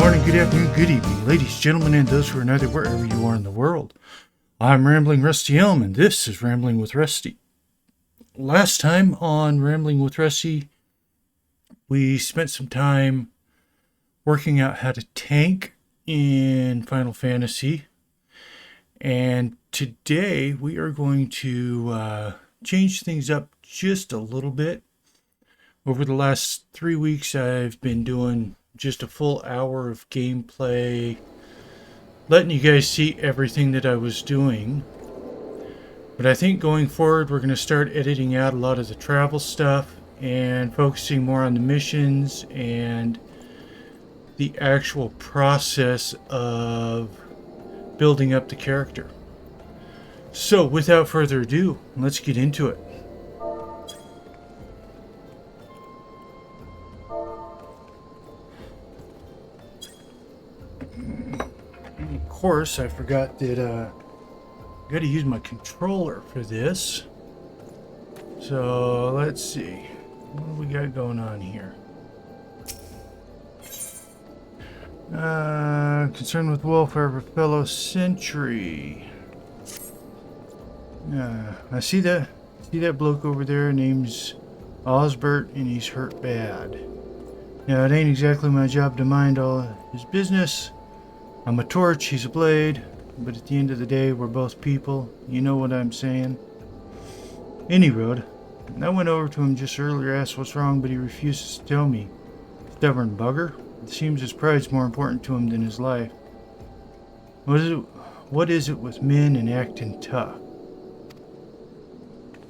morning, good afternoon, good evening, ladies, gentlemen, and those who are neither, wherever you are in the world. I'm Rambling Rusty Elm, and this is Rambling with Rusty. Last time on Rambling with Rusty, we spent some time working out how to tank in Final Fantasy. And today we are going to change things up just a little bit. Over the last 3 weeks, I've been doing just a full hour of gameplay, letting you guys see everything that I was doing. But I think going forward, we're going to start editing out a lot of the travel stuff and focusing more on the missions and the actual process of building up the character. So without further ado, let's get into it. Of course, I forgot that I got to use my controller for this. So let's see, what do we got going on here? Concerned with the welfare of a fellow sentry. I see that bloke over there, name's Osbert, and he's hurt bad. Now, it ain't exactly my job to mind all his business. I'm a torch, he's a blade, but at the end of the day, we're both people. You know what I'm saying? Any road. I went over to him just earlier, asked what's wrong, but he refuses to tell me. Stubborn bugger. It seems his pride's more important to him than his life. What is it with men and acting tough?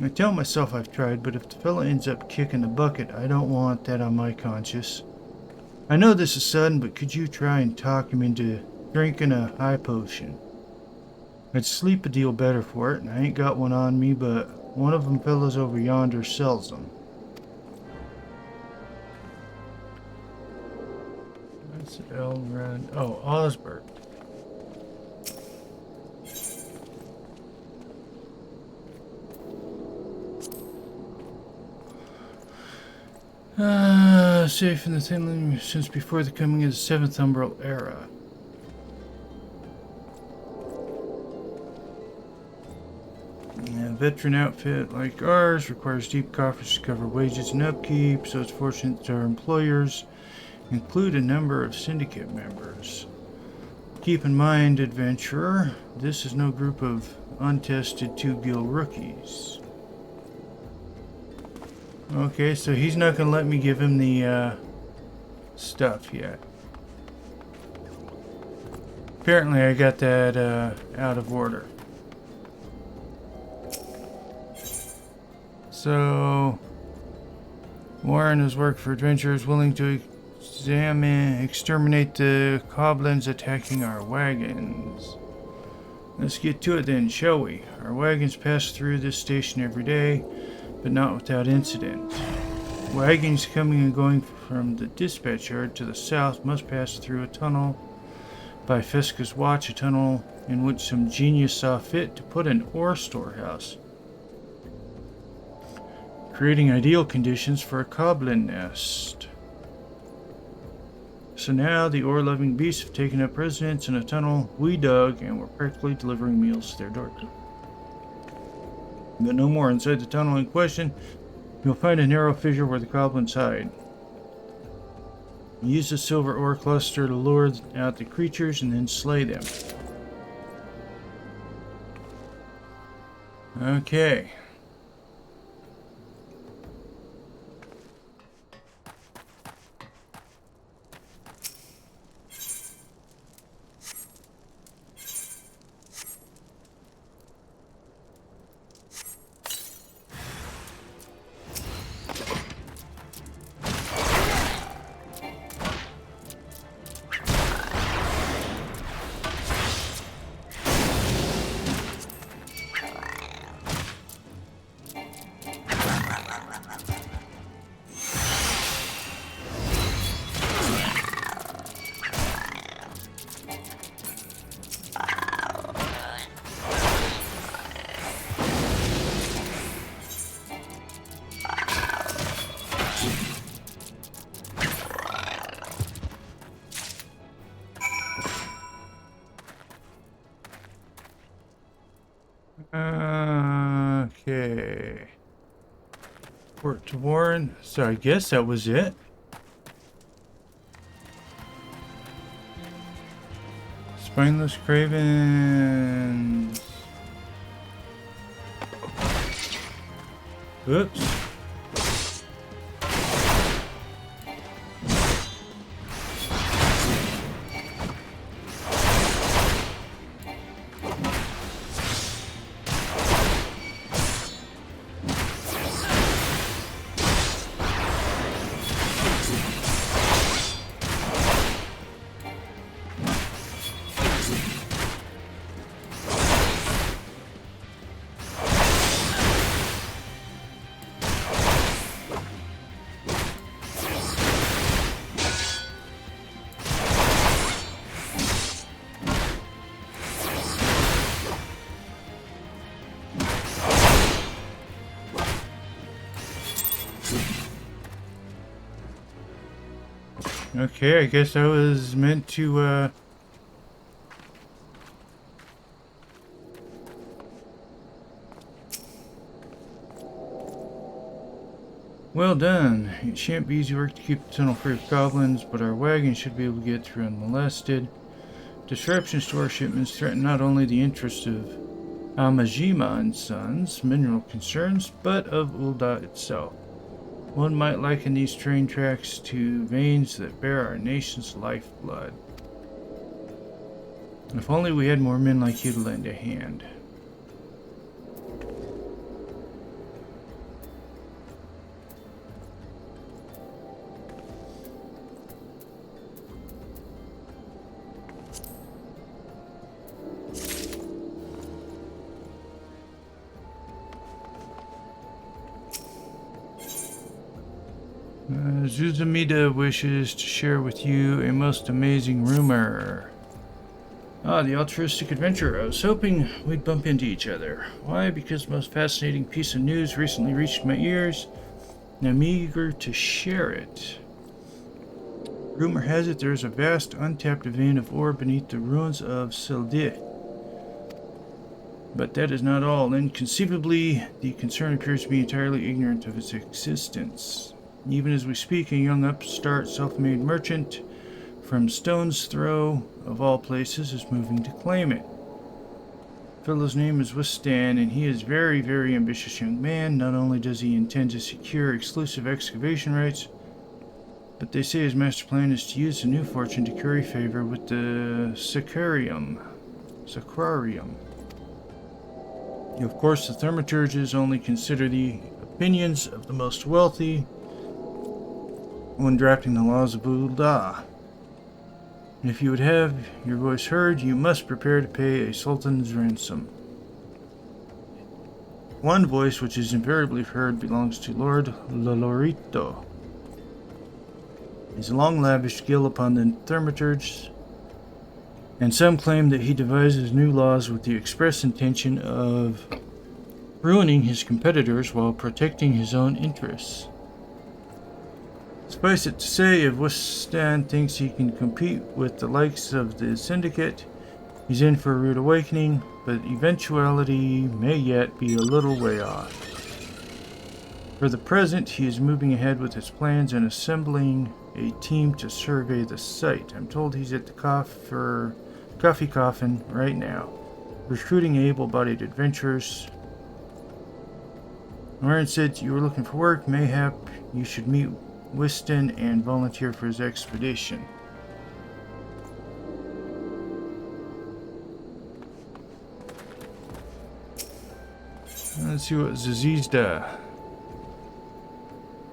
I tell myself I've tried, but if the fella ends up kicking the bucket, I don't want that on my conscience. I know this is sudden, but could you try and talk him into drinking a high potion? I'd sleep a deal better for it, and I ain't got one on me, but one of them fellas over yonder sells them. That's Elrond. Oh, Osbert. Safe in the Thinling since before the coming of the 7th Umbral era. A veteran outfit like ours requires deep coffers to cover wages and upkeep, so it's fortunate that our employers include a number of syndicate members. Keep in mind, adventurer, this is no group of untested two-gill rookies. Okay, so he's not going to let me give him the stuff yet. Apparently I got that out of order. So, Warin has worked for adventurers willing to exterminate the goblins attacking our wagons. Let's get to it then, shall we? Our wagons pass through this station every day, but not without incident. Wagons coming and going from the dispatch yard to the south must pass through a tunnel by Fiska's Watch, a tunnel in which some genius saw fit to put an ore storehouse, creating ideal conditions for a goblin nest. So now the ore-loving beasts have taken up residence in a tunnel we dug, and we're practically delivering meals to their door. But no more. Inside the tunnel in question, you'll find a narrow fissure where the goblins hide. Use the silver ore cluster to lure out the creatures and then slay them. Okay. Okay. Port to Warin. So I guess that was it. Spineless Cravens. Oops. Okay, I guess I was meant to, Well done. It shan't be easy work to keep the tunnel free of goblins, but our wagon should be able to get through unmolested. Disruptions to our shipments threaten not only the interests of Amajima and Sons' mineral concerns, but of Ul'dah itself. One might liken these train tracks to veins that bear our nation's lifeblood. If only we had more men like you to lend a hand. Zuzumida wishes to share with you a most amazing rumor. Ah, the altruistic adventurer. I was hoping we'd bump into each other. Why? Because the most fascinating piece of news recently reached my ears, and I'm eager to share it. Rumor has it there is a vast untapped vein of ore beneath the ruins of Ul'dah. But that is not all. Inconceivably, the concern appears to be entirely ignorant of its existence. Even as we speak, a young upstart self-made merchant from Stone's Throw, of all places, is moving to claim it. The fellow's name is Wistan, and he is a very, very ambitious young man. Not only does he intend to secure exclusive excavation rights, but they say his master plan is to use the new fortune to curry favor with the Sacrarium. Of course, the thaumaturges only consider the opinions of the most wealthy when drafting the laws of Ul'dah. And if you would have your voice heard, you must prepare to pay a sultan's ransom. One voice which is invariably heard belongs to Lord Lolorito. He's long lavished guilt upon the thaumaturges, and some claim that he devises new laws with the express intention of ruining his competitors while protecting his own interests. Suffice it to say, if Wistan thinks he can compete with the likes of the Syndicate, he's in for a rude awakening, but eventuality may yet be a little way off. For the present, he is moving ahead with his plans and assembling a team to survey the site. I'm told he's at the Coffee Coffin right now, recruiting able-bodied adventurers. Warin said you were looking for work. Mayhap you should meet Wistan and volunteer for his expedition. Let's see what Zazizda.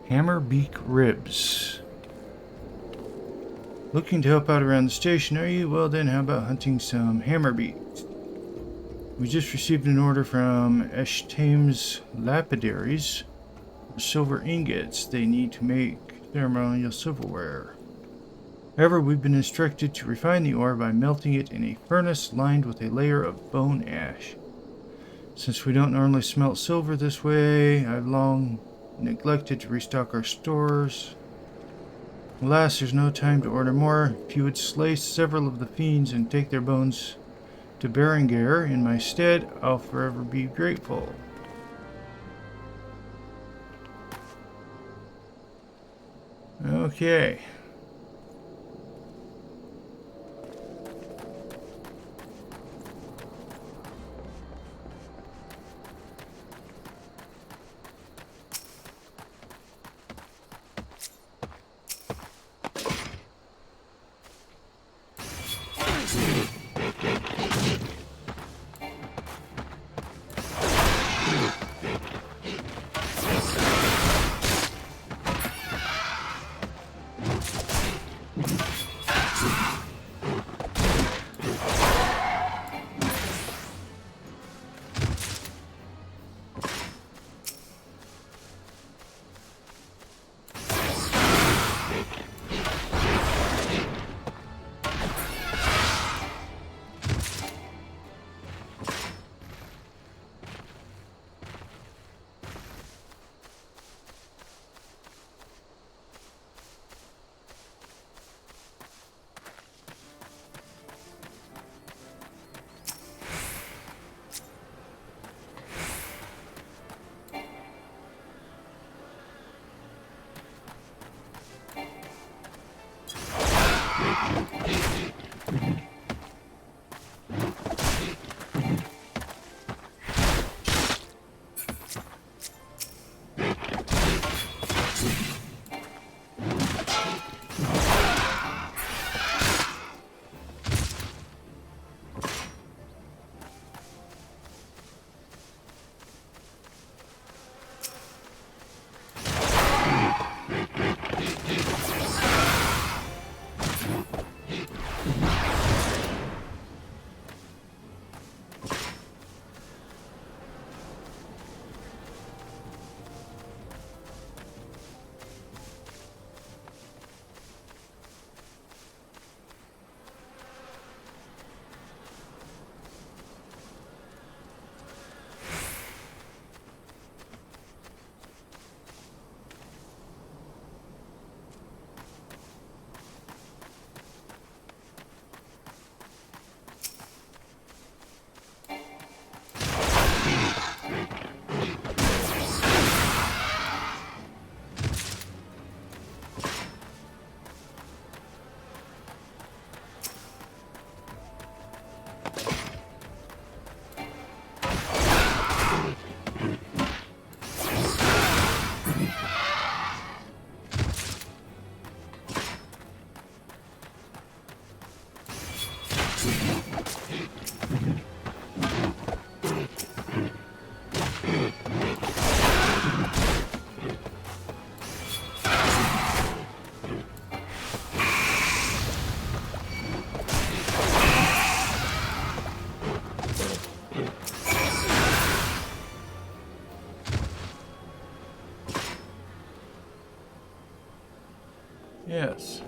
Hammerbeak ribs. Looking to help out around the station, are you? Well then, how about hunting some hammerbeaks? We just received an order from Eshtame's lapidaries for silver ingots they need to make ceremonial silverware. However, we've been instructed to refine the ore by melting it in a furnace lined with a layer of bone ash. Since we don't normally smelt silver this way, I've long neglected to restock our stores. Alas, there's no time to order more. If you would slay several of the fiends and take their bones to Berengar in my stead, I'll forever be grateful. Okay. Yes.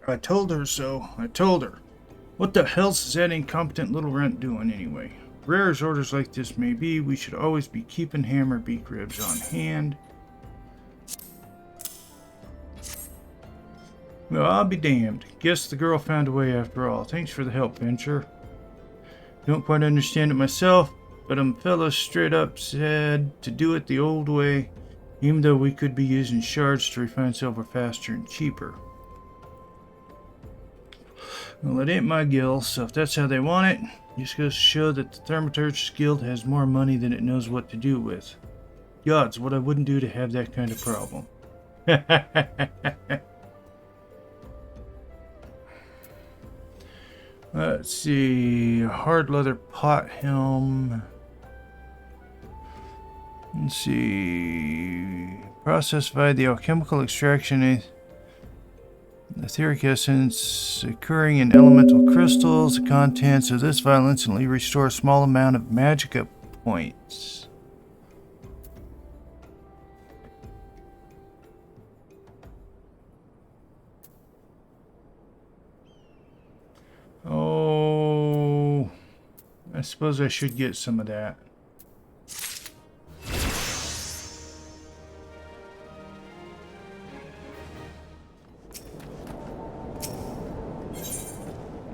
I told her so. I told her. What the hell's that incompetent little runt doing anyway? Rare as orders like this may be, we should always be keeping hammer beak ribs on hand. Well, I'll be damned. Guess the girl found a way after all. Thanks for the help, Venture. Don't quite understand it myself, but fellow straight up said to do it the old way, even though we could be using shards to refine silver faster and cheaper. Well, it ain't my guild, so if that's how they want it, just goes to show that the Thaumaturge's Guild has more money than it knows what to do with. Gods, what I wouldn't do to have that kind of problem. Let's see, hard leather pot helm. Let's see, processed by the alchemical extraction etheric essence occurring in elemental crystals. The contents of this vial instantly restore a small amount of magicka points. suppose I should get some of that.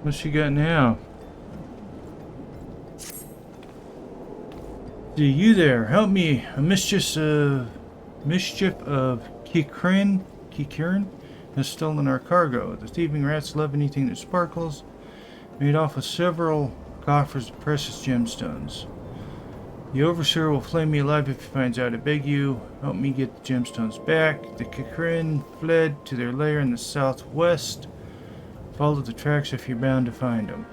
What's she got now? See you there. Help me. A mischief of Kikrin has stolen our cargo. The thieving rats love anything that sparkles. Made off with several coffers of precious gemstones. The overseer will flame me alive if he finds out. I beg you, help me get the gemstones back. The Kikrin fled to their lair in the southwest. Follow the tracks if you're bound to find them.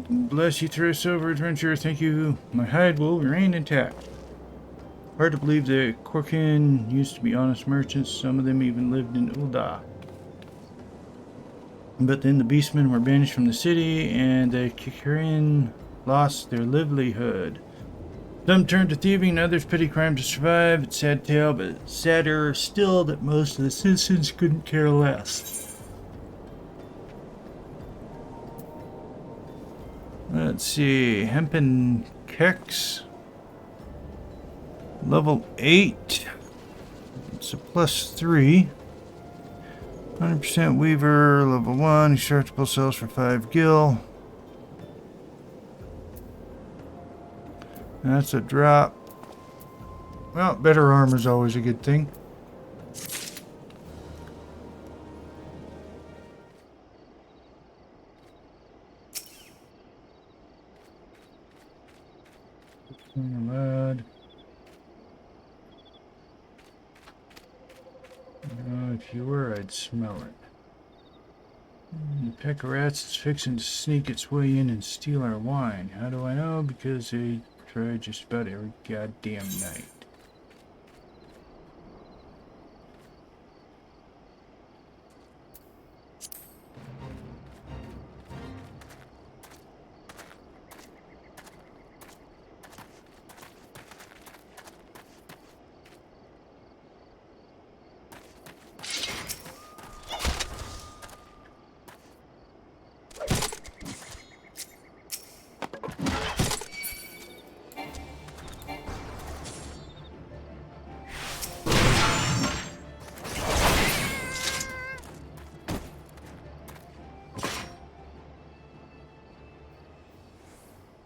Bless you, through silver adventure. Thank you. My hide will remain intact. Hard to believe the Korkin used to be honest merchants. Some of them even lived in Ul'dah. But then the beastmen were banished from the city, and the Kikarian lost their livelihood. Some turned to thieving, others petty crime to survive. It's a sad tale, but sadder still that most of the citizens couldn't care less. Let's see, Hempen Kex, level 8, it's a +3, 100% Weaver, level 1, extractable cells for 5 gil. That's a drop. Well, better armor is always a good thing. Lead. If you were, I'd smell it. The pack of rats is fixing to sneak its way in and steal our wine. How do I know? Because they try just about every goddamn night.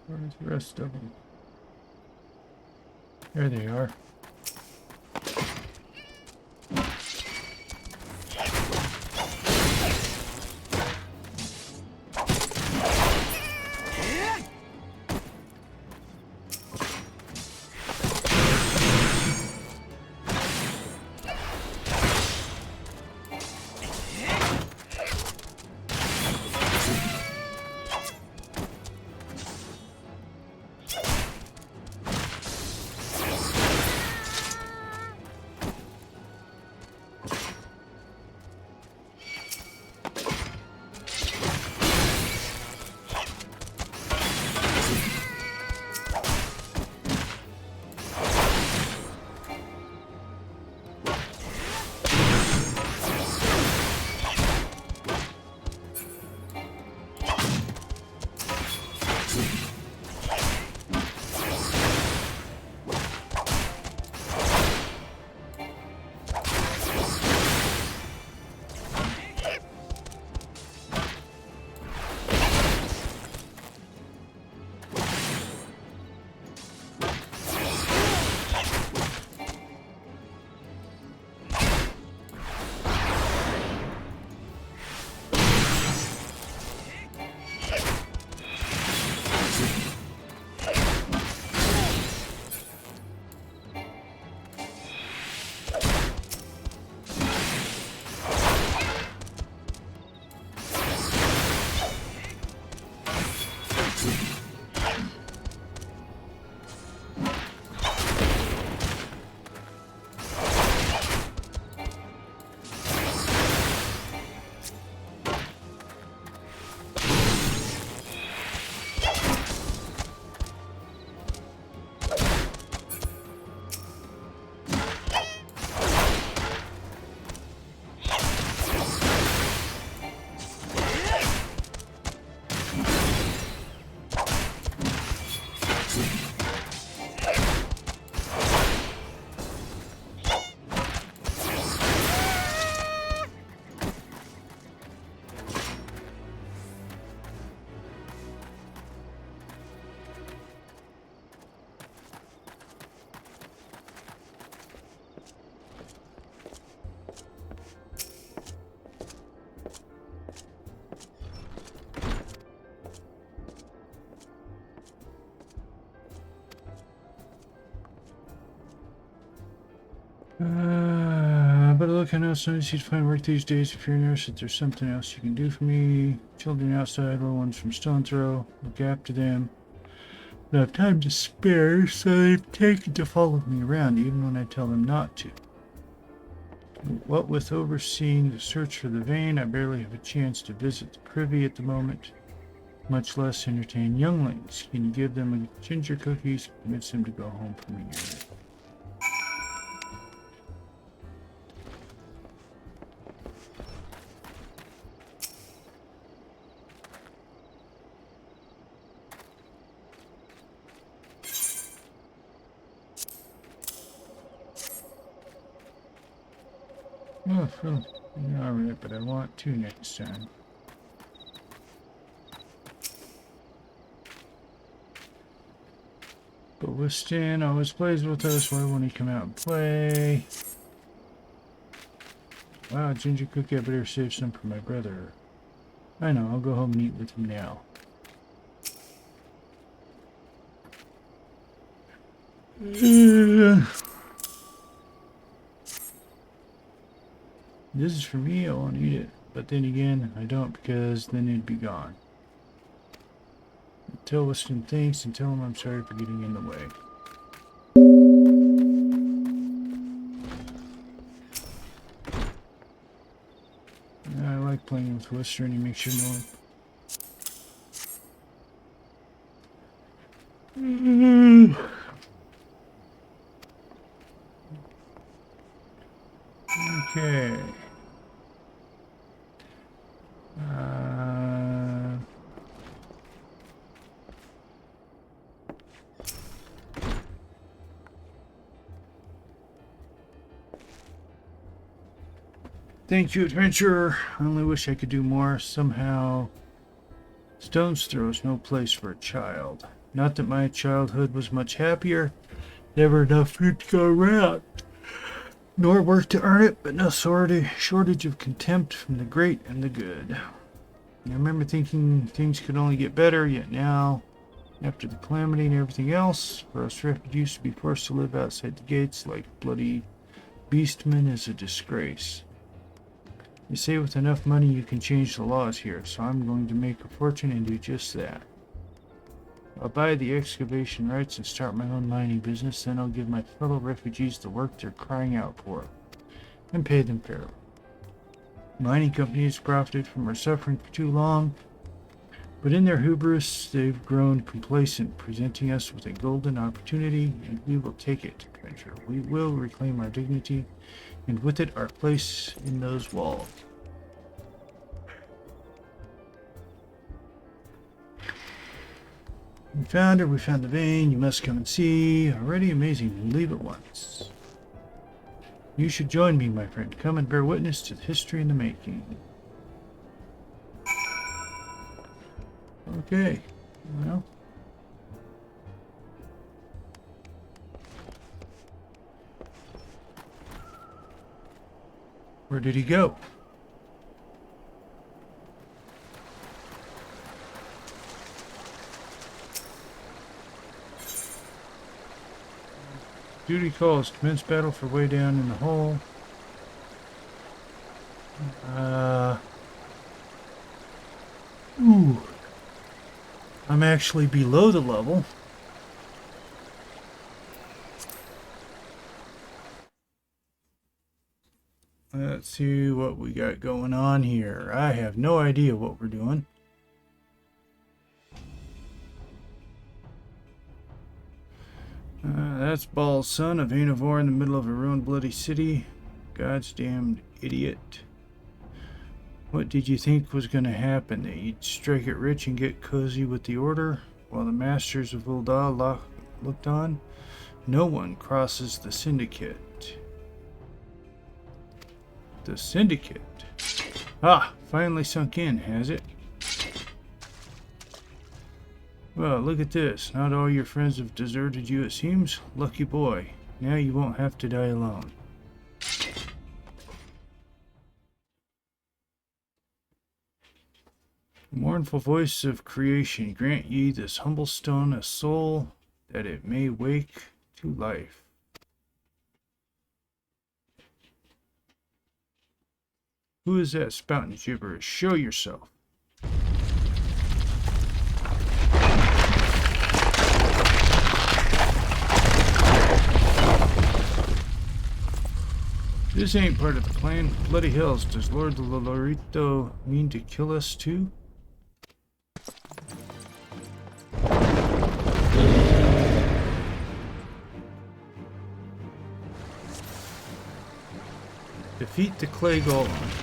Where's the rest of them? There they are. But look, I know it's not easy to find work these days. If you're interested, there's something else you can do for me. Children outside, little ones from stone throw. Look after them. But I have time to spare, so they've taken to follow me around, even when I tell them not to. What with overseeing the search for the vein, I barely have a chance to visit the privy at the moment, much less entertain younglings. Can you give them a ginger cookies, convince them to go home from me? Oh, alright, but I want to next time. But with Stan always plays with us, why won't he come out and play? Wow, ginger cookie, I better save some for my brother. I know, I'll go home and eat with him now. This is for me, I won't eat it. But then again, I don't, because then it'd be gone. Tell Weston thanks and tell him I'm sorry for getting in the way. I like playing with Western, he makes you know. Okay. Thank you, adventurer. I only wish I could do more. Somehow, Stone's Throw is no place for a child. Not that my childhood was much happier. Never enough food to go around. Nor work to earn it, but no shortage of contempt from the great and the good. I remember thinking things could only get better, yet now, after the calamity and everything else, for us refugees to be forced to live outside the gates like bloody beastmen is a disgrace. They say with enough money you can change the laws here, so I'm going to make a fortune and do just that. I'll buy the excavation rights and start my own mining business, then I'll give my fellow refugees the work they're crying out for, and pay them fairly. Mining companies profited from our suffering for too long, but in their hubris they've grown complacent, presenting us with a golden opportunity, and we will take it, adventurer. We will reclaim our dignity, and with it our place in those walls. We found her, we found the vein, you must come and see. Already amazing, leave at once. You should join me, my friend. Come and bear witness to the history in the making. Okay, well. Where did he go? Duty calls. Commence battle for way down in the hole. Ooh. I'm actually below the level. Let's see what we got going on here. I have no idea what we're doing. That's Baal's son, a vein of ore in the middle of a ruined bloody city. God's damned idiot. What did you think was going to happen? That you'd strike it rich and get cozy with the order while the masters of Ul'dah looked on? No one crosses the syndicate. The syndicate? Ah, finally sunk in, has it? Well, look at this. Not all your friends have deserted you, it seems. Lucky boy. Now you won't have to die alone. Mournful voice of creation, grant ye this humble stone a soul, that it may wake to life. Who is that spouting gibberish? Show yourself. This ain't part of the plan. Bloody hells, does Lord Lolorito mean to kill us too? Defeat the clay golem.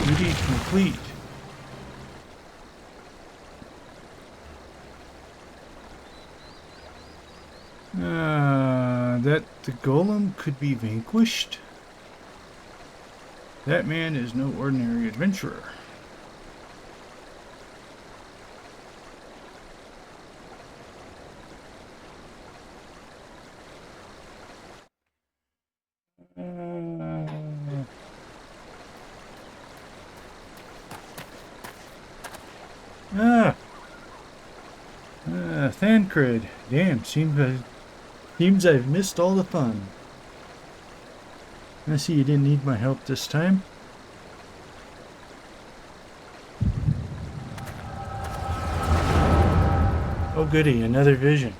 Duty complete. That the golem could be vanquished? That man is no ordinary adventurer. Thancred. Damn, seems I've missed all the fun. I see you didn't need my help this time. Oh goody, another vision.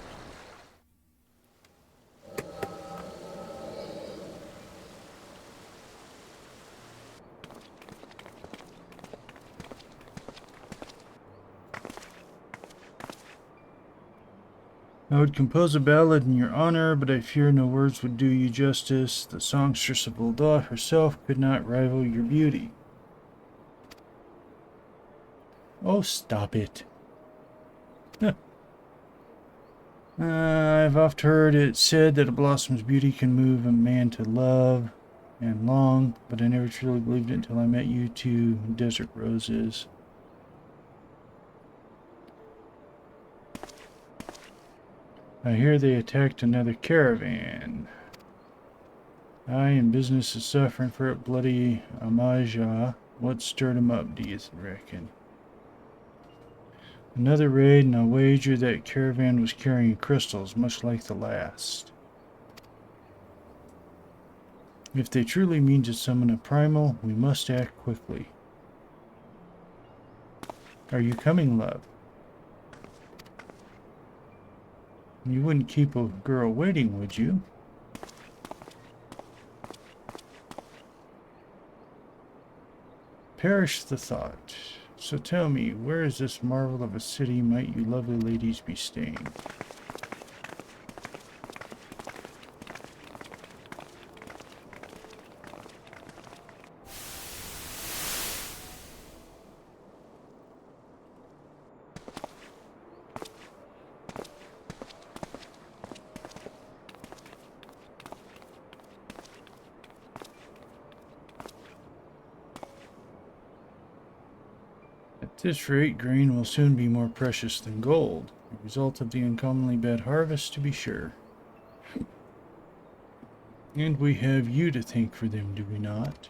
I would compose a ballad in your honor, but I fear no words would do you justice. The songstress of Ul'dah herself could not rival your beauty. Oh, stop it. I've oft heard it said that a blossom's beauty can move a man to love and long, but I never truly believed it until I met you two desert roses. I hear they attacked another caravan. Aye, and business is suffering for it. Bloody Amaja. What stirred him up, do you reckon? Another raid, and I'll wager that caravan was carrying crystals, much like the last. If they truly mean to summon a primal, we must act quickly. Are you coming, love? You wouldn't keep a girl waiting, would you? Perish the thought. So tell me, where is this marvel of a city might you lovely ladies be staying? At this rate, grain will soon be more precious than gold, the result of the uncommonly bad harvest, to be sure. And we have you to thank for them, do we not?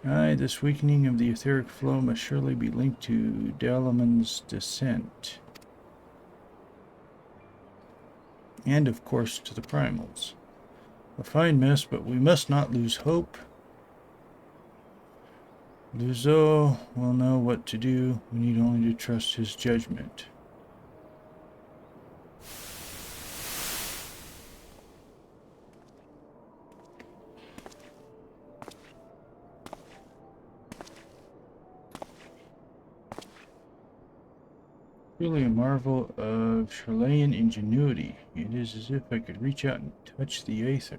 Aye, this weakening of the etheric flow must surely be linked to Dalaman's descent. And, of course, to the primals. A fine mess, but we must not lose hope. Luzo will know what to do. We need only to trust his judgment. Truly a marvel of Chilean ingenuity. It is as if I could reach out and touch the aether.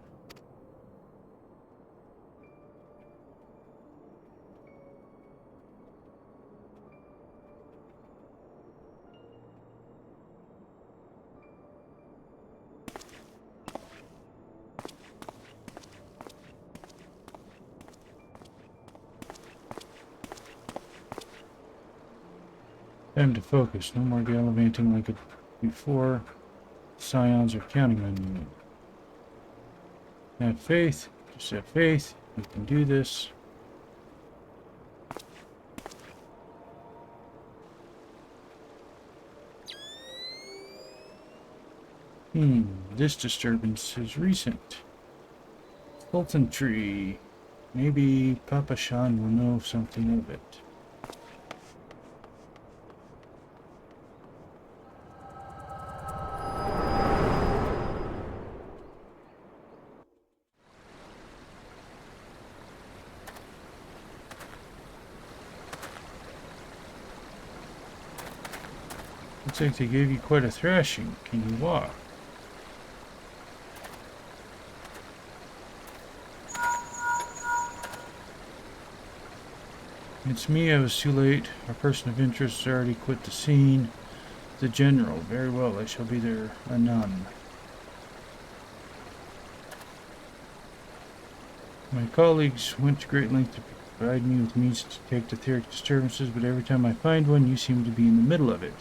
Time to focus. No more gallivanting like before. Scions are counting on you. Have faith. Just have faith. You can do this. This disturbance is recent. Sultan tree. Maybe Papa Shan will know something of it. Looks like they gave you quite a thrashing. Can you walk? It's me. I was too late. Our person of interest has already quit the scene. The general. Very well. I shall be there anon. My colleagues went to great length to provide me with means to detect etheric disturbances, but every time I find one, you seem to be in the middle of it.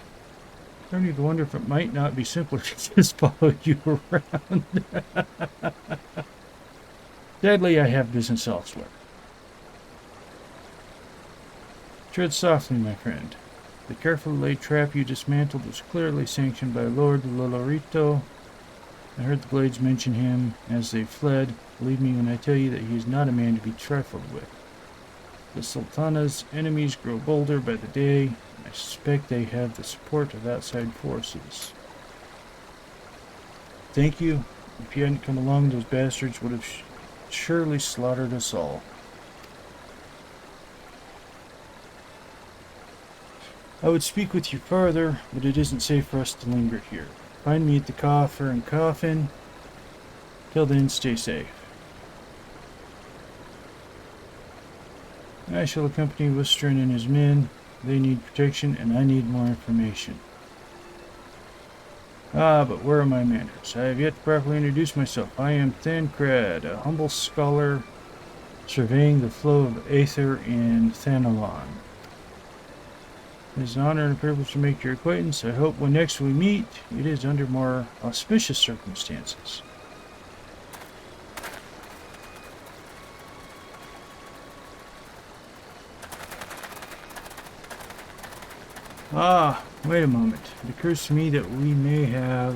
Starting to wonder if it might not be simpler to just follow you around. Sadly, I have business elsewhere. Tread softly, my friend. The carefully laid trap you dismantled was clearly sanctioned by Lord Lolorito. I heard the Blades mention him as they fled. Believe me when I tell you that he is not a man to be trifled with. The Sultana's enemies grow bolder by the day. I suspect they have the support of outside forces. Thank you. If you hadn't come along, those bastards would have surely slaughtered us all. I would speak with you further, but it isn't safe for us to linger here. Find me at the coffer and coffin. Till then, stay safe. I shall accompany Wistron and his men. They need protection, and I need more information. But where are my manners? I have yet to properly introduce myself. I am Thancred, a humble scholar surveying the flow of aether in Thanalon. It is an honor and a privilege to make your acquaintance. I hope when next we meet, it is under more auspicious circumstances. Wait a moment. It occurs to me that we may have...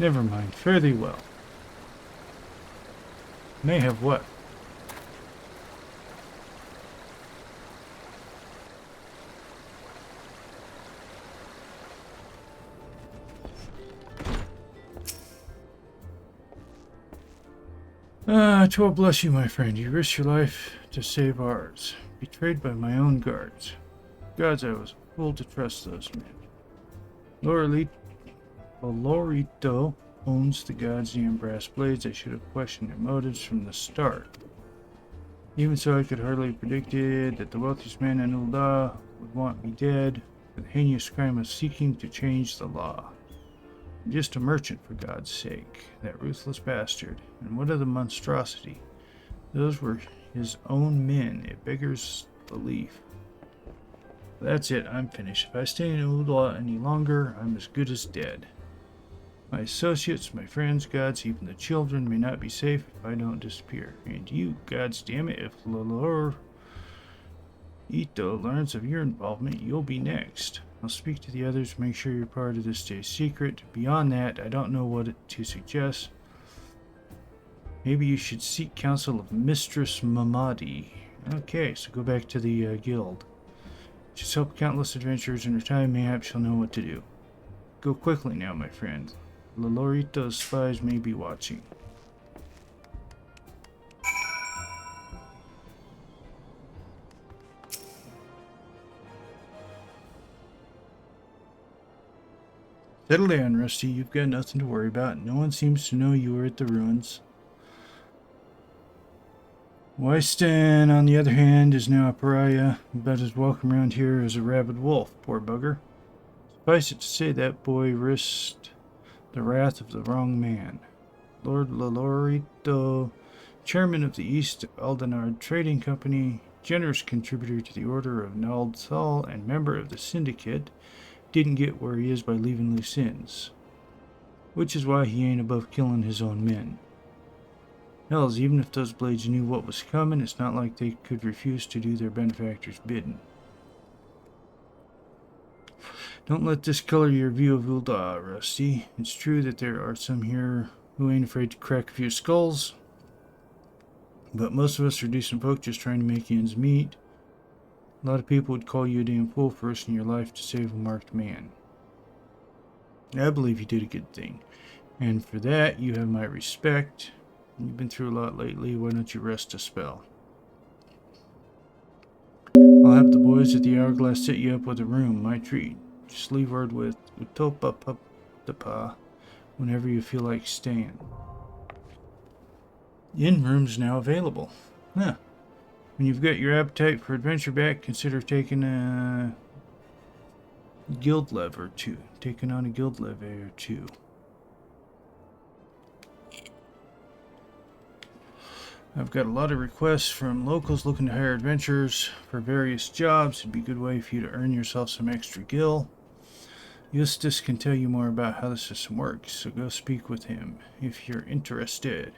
Never mind. Fare thee well. May have what? Twelve bless you, my friend. You risked your life to save ours. Betrayed by my own guards. Gods, I was a fool to trust those men. Lorito owns the gods and brass blades. I should have questioned their motives from the start. Even so, I could hardly have predicted that the wealthiest man in Ul'dah would want me dead for the heinous crime of seeking to change the law. I'm just a merchant, for God's sake. That ruthless bastard. And what of the monstrosity? Those were his own men. It beggars belief. That's it. I'm finished. If I stay in Ul'dah any longer, I'm as good as dead. My associates, my friends, gods, even the children may not be safe if I don't disappear. And you, gods damn it, if Lolor Ito learns of your involvement, you'll be next. I'll speak to the others, make sure your part of this stays secret. Beyond that, I don't know what to suggest. Maybe you should seek counsel of Mistress Mamadi. Okay, so go back to the guild. She's helped countless adventurers in her time. Mayhap she'll know what to do. Go quickly now, my friend. Lolorito's spies may be watching. Settle down, Rusty. You've got nothing to worry about. No one seems to know you were at the ruins. Wystan, on the other hand, is now a pariah, but is welcome around here as a rabid wolf, poor bugger. Suffice it to say that boy risked the wrath of the wrong man. Lord Lalorito, chairman of the East Aldenard Trading Company, generous contributor to the Order of Nald Thal, and member of the Syndicate, didn't get where he is by leaving loose ends. Which is why he ain't above killing his own men. Hells, even if those blades knew what was coming, it's not like they could refuse to do their benefactor's bidding. Don't let this color your view of Ul'dah, Rusty. It's true that there are some here who ain't afraid to crack a few skulls, but most of us are decent folk just trying to make ends meet. A lot of people would call you a damn fool for risking your life to save a marked man. I believe you did a good thing, and for that you have my respect. You've been through a lot lately. Why don't you rest a spell? I'll have the boys at the Hourglass set you up with a room. My treat. Just leave word with Utopapa whenever you feel like staying. Inn rooms now available. Huh. When you've got your appetite for adventure back, consider taking a guild lev or two. Taking on a guild levy or two. I've got a lot of requests from locals looking to hire adventurers for various jobs. It'd be a good way for you to earn yourself some extra gil. Eustace can tell you more about how the system works, so go speak with him if you're interested.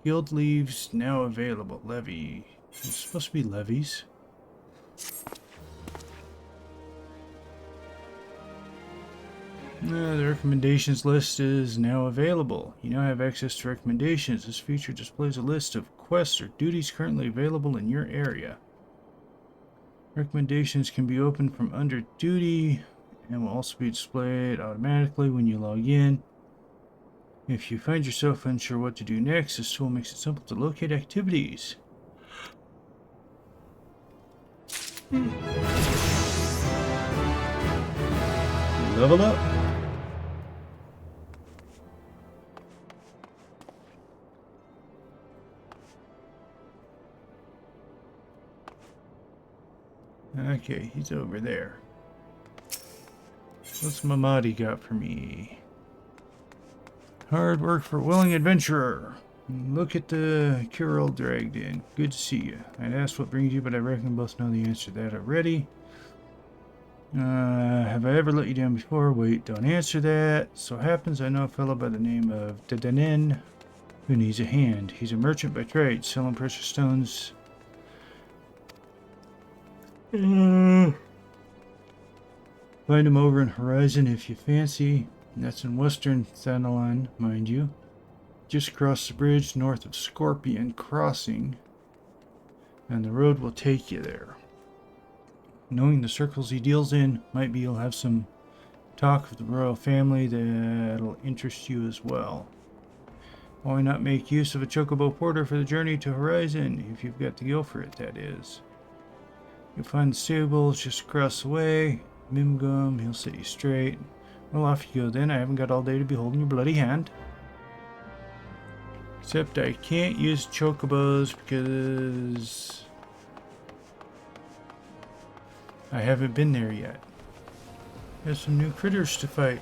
Guild leaves now available. Levy. It's supposed to be levies. The recommendations list is now available. You now have access to recommendations. This feature displays a list of quests or duties currently available in your area. Recommendations can be opened from under duty and will also be displayed automatically when you log in. If you find yourself unsure what to do next, this tool makes it simple to locate activities. Level up. Okay, he's over there. What's Mamadi got for me? Hard work for a willing adventurer. Look at the cure dragged in. Good to see you. I'd ask what brings you, but I reckon both know the answer to that already. Have I ever let you down before? Wait, don't answer that. So happens I know a fellow by the name of Dadanen who needs a hand. He's a merchant by trade, selling precious stones. Find him over in Horizon if you fancy. That's in western Thanalan, mind you. Just across the bridge north of Scorpion Crossing, and the road will take you there. Knowing the circles he deals in, might be you'll have some talk of the royal family that'll interest you as well. Why not make use of a chocobo porter for the journey to Horizon, if you've got the gil for it, that is. You'll find the stables just across the way. Mimgum, he'll set you straight. Well, off you go then. I haven't got all day to be holding your bloody hand. Except I can't use chocobos because I haven't been there yet. There's some new critters to fight.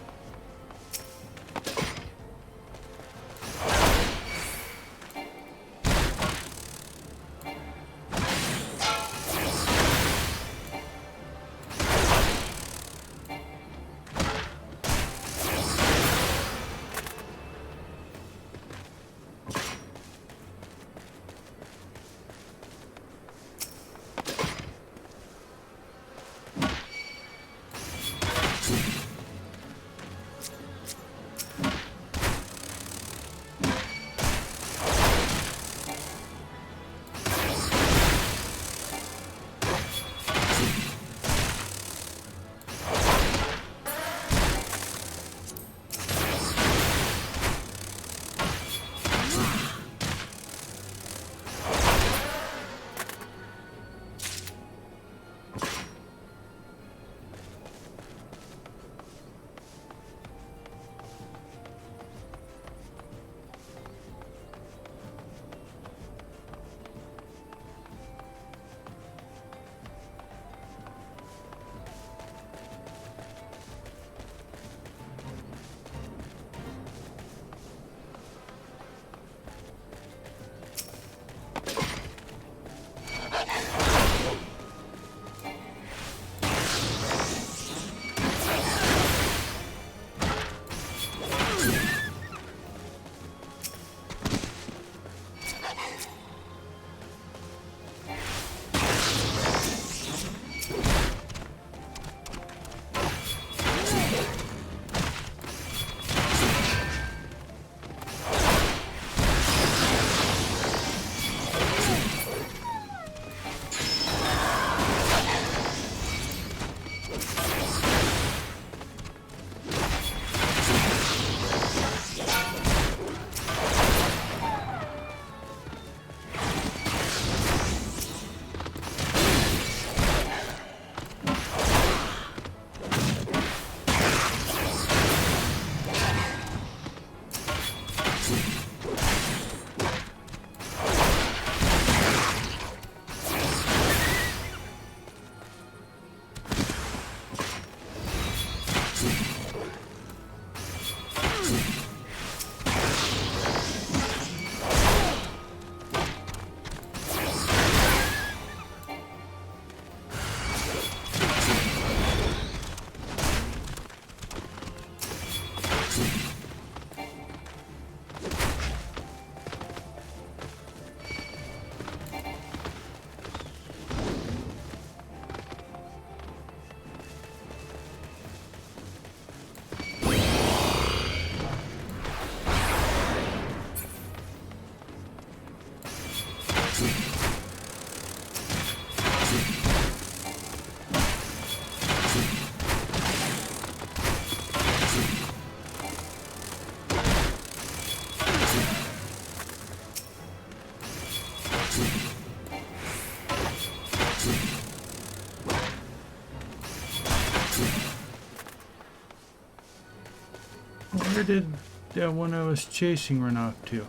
Where did that one I was chasing run off to?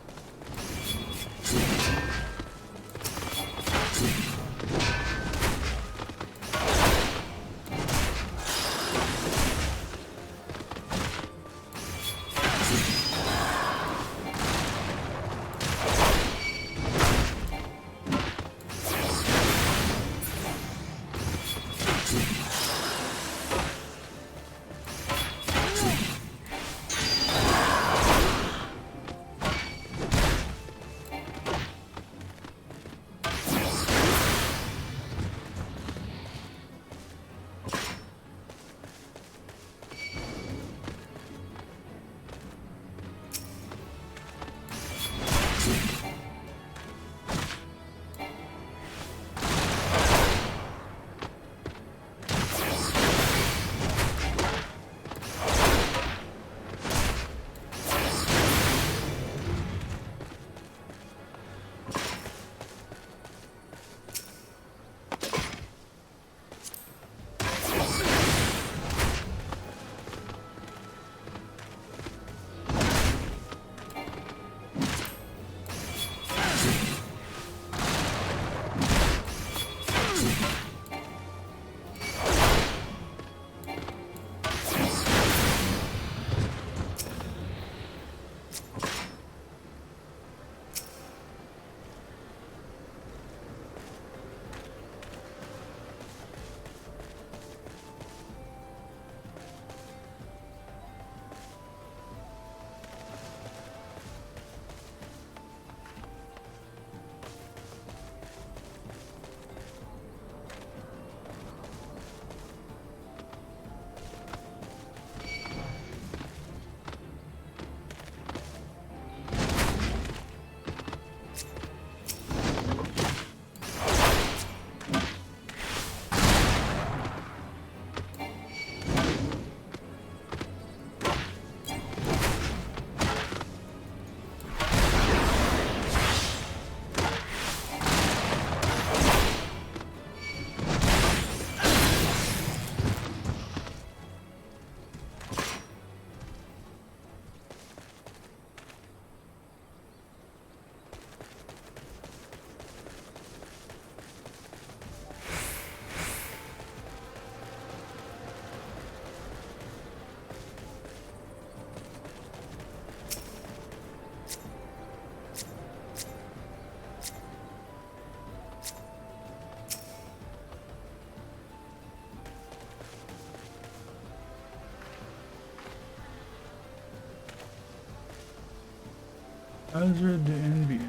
Hazard to Envy.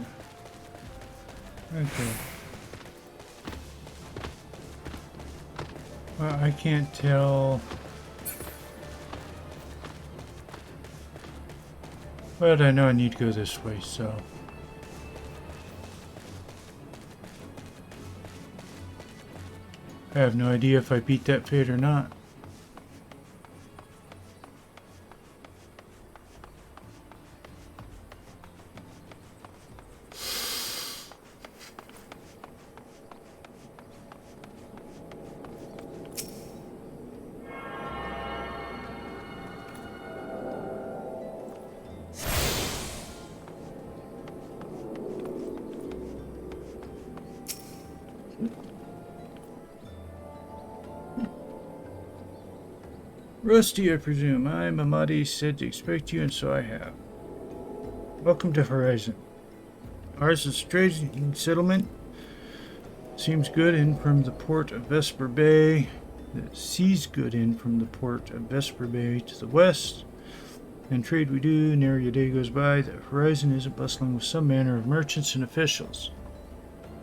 Okay. Well, I can't tell. But I know I need to go this way, so. I have no idea if I beat that fate or not. Rusty, I presume. Mamadi said to expect you, and so I have. Welcome to Horizon. Ours is a trading settlement. Seems good in from the port of Vesper Bay. That sees good in from the port of Vesper Bay to the west. And trade we do, nary a day goes by that Horizon isn't bustling with some manner of merchants and officials.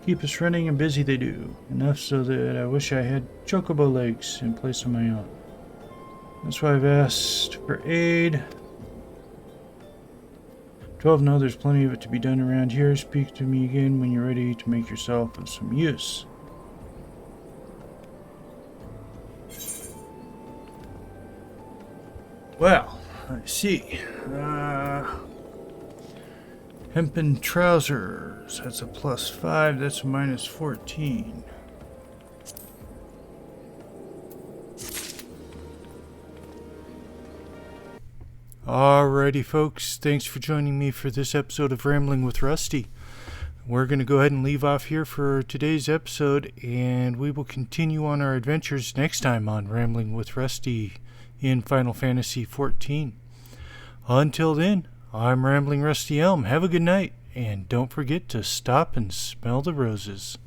Keep us running and busy they do. Enough so that I wish I had chocobo legs in place of my own. That's why I've asked for aid. 12, no, there's plenty of it to be done around here. Speak to me again when you're ready to make yourself of some use. Well, I see. Hempen trousers. That's a +5. That's a -14. Alrighty, folks. Thanks for joining me for this episode of Rambling with Rusty. We're going to go ahead and leave off here for today's episode, and we will continue on our adventures next time on Rambling with Rusty in Final Fantasy XIV. Until then, I'm Rambling Rusty Elm. Have a good night, and don't forget to stop and smell the roses.